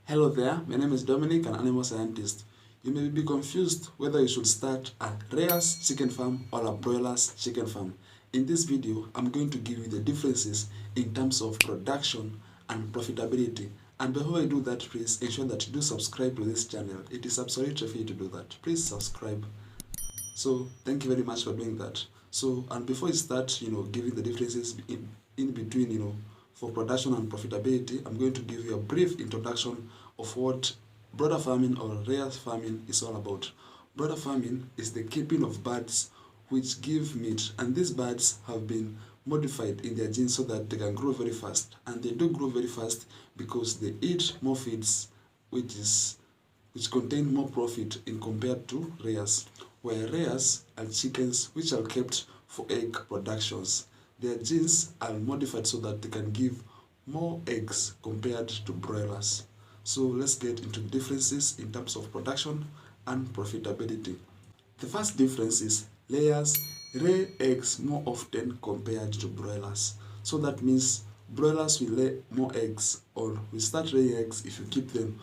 Hello there, my name is Dominic, an animal scientist. You may be confused whether you should start a layers chicken farm or a broilers chicken farm. In this video, I'm going to give you the differences in terms of production and profitability. And before I do that, please ensure that you do subscribe to this channel. It is absolutely free to do that. Please subscribe. So thank you very much for doing that. So, and before I start, giving the differences in between, for production and profitability, I'm going to give you a brief introduction of what broiler farming or layers farming is all about. Broiler farming is the keeping of birds which give meat, and these birds have been modified in their genes so that they can grow very fast. And they do grow very fast because they eat more feeds which contain more profit in compared to layers. Where layers are chickens which are kept for egg productions. Their genes are modified so that they can give more eggs compared to broilers. So let's get into the differences in terms of production and profitability. The first difference is layers lay eggs more often compared to broilers. So that means broilers will lay more eggs or will start laying eggs if you keep them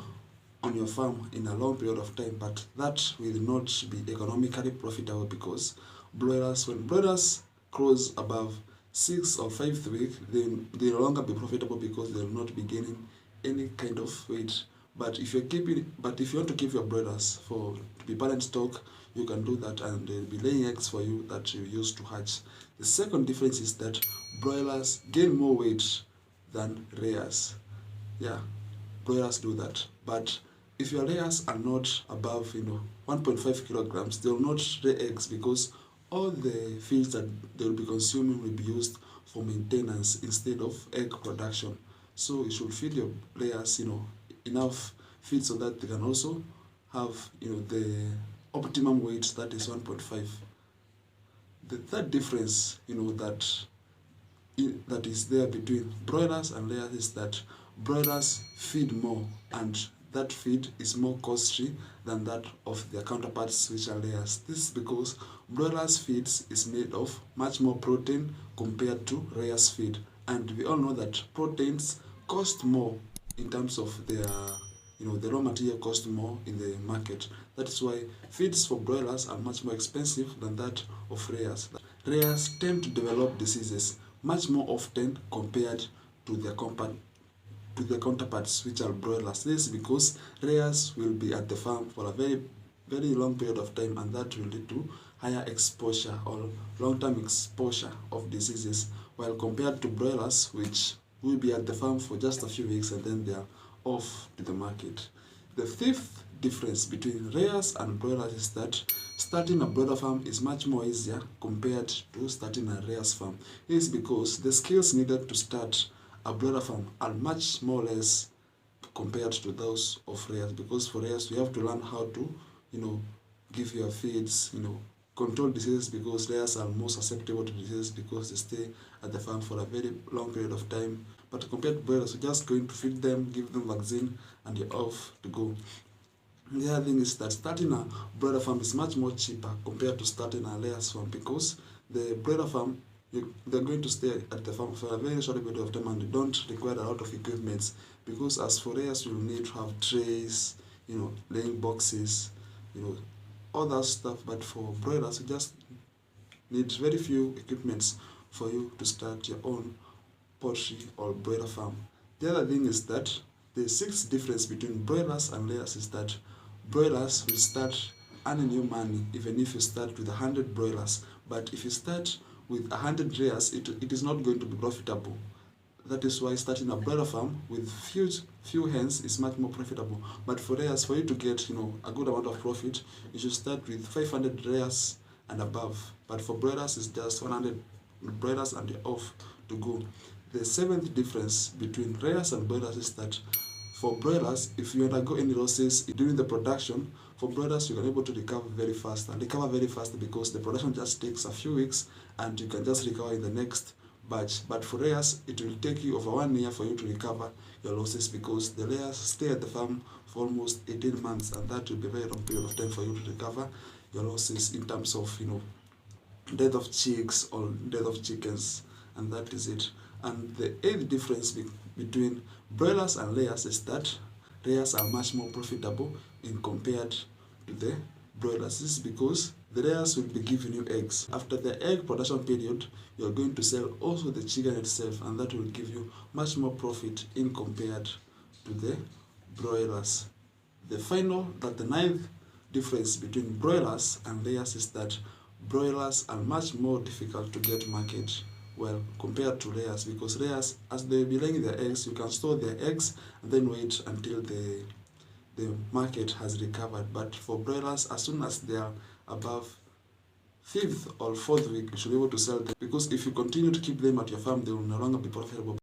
on your farm in a long period of time, but that will not be economically profitable because when broilers cross above 6 or 5 weeks, they no longer be profitable because they will not be gaining any kind of weight. But if you want to keep your broilers to be parent stock, you can do that, and they'll be laying eggs for you that you use to hatch. The second difference is that broilers gain more weight than layers. Yeah, broilers do that, but if your layers are not above 1.5 kilograms, they will not lay eggs because all the feeds that they will be consuming will be used for maintenance instead of egg production. So you should feed your layers enough feed so that they can also have the optimum weight, that is 1.5. The third difference that is there between broilers and layers is that broilers feed more, and that feed is more costly than that of their counterparts which are layers. This is because broilers feeds is made of much more protein compared to layers feed, and we all know that proteins cost more in terms of their the raw material cost more in the market. That is why feeds for broilers are much more expensive than that of layers. Layers tend to develop diseases much more often compared to their counterparts which are broilers. This is because layers will be at the farm for a very, very long period of time, and that will lead to higher exposure or long-term exposure of diseases, while compared to broilers which will be at the farm for just a few weeks and then they are off to the market. The fifth difference between layers and broilers is that starting a broiler farm is much more easier compared to starting a layers farm. This is because the skills needed to start a broiler farm are much more less compared to those of layers, because for layers you have to learn how to give your feeds, control diseases, because layers are more susceptible to diseases because they stay at the farm for a very long period of time. But compared to broilers, you're just going to feed them, give them vaccine, and you're off to go. The other thing is that starting a broiler farm is much more cheaper compared to starting a layers farm, because the broiler farm, they're going to stay at the farm for a very short period of time and they don't require a lot of equipment, because as for layers, you'll need to have trays, laying boxes, all that stuff. But for broilers, you just need very few equipments for you to start your own poultry or broiler farm. The other thing is that the sixth difference between broilers and layers is that broilers will start earning you money even if you start with 100 broilers, but if you start with 100 layers, it is not going to be profitable. That is why starting a broiler farm with few hens is much more profitable. But for layers, for you to get a good amount of profit, you should start with 500 layers and above. But for broilers, it's just 100 broilers and you're off to go. The seventh difference between layers and broilers is that for broilers, if you undergo any losses during the production, for broilers you are able to recover very fast, because the production just takes a few weeks and you can just recover in the next batch. But for layers, it will take you over 1 year for you to recover your losses, because the layers stay at the farm for almost 18 months, and that will be a very long period of time for you to recover your losses in terms of death of chicks or death of chickens, and that is it. And the eighth difference between broilers and layers is that layers are much more profitable in compared to the broilers. This is because the layers will be giving you eggs. After the egg production period, you are going to sell also the chicken itself, and that will give you much more profit in compared to the broilers. The ninth difference between broilers and layers is that broilers are much more difficult to get market well compared to layers, because layers, as they be laying their eggs, you can store their eggs and then wait until the market has recovered. But for broilers, as soon as they are above 5th or 4th week, you should be able to sell them, because if you continue to keep them at your farm, they will no longer be profitable.